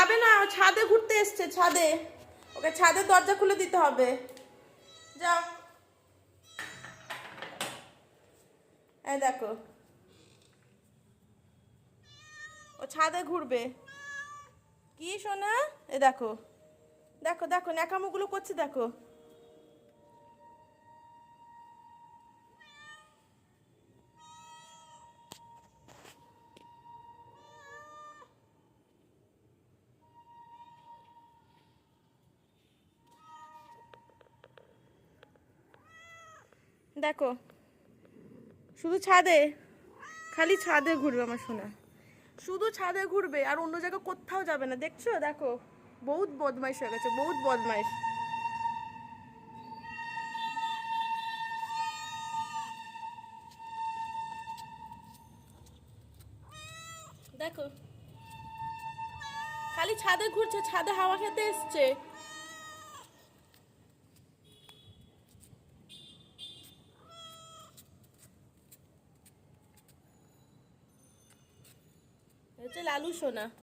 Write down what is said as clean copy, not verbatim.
যাবে না, ছাদে ঘুরতে এসছে, ছাদে। ওকে ছাদের দরজা খুলে দিতে হবে। যাও। এই দেখো, ও ছাদে ঘুরবে। কি সোনা? এ দেখো, দেখো দেখো ন্যাকামোগুলো করছে, দেখো। দেখো, শুধু ছাদে, খালি ছাদে ঘুরবে আমার সোনা। শুধু ছাদে ঘুরবে, আর অন্য জায়গায় কোথাও যাবে না, দেখছো? দেখো, বহুত বদমাইশ হয়ে গেছে, বহুত বদমাইশ। দেখো, খালি ছাদে ঘুরছে, ছাদে হাওয়া খেতে এসছে। হচ্ছে লালু সোনা।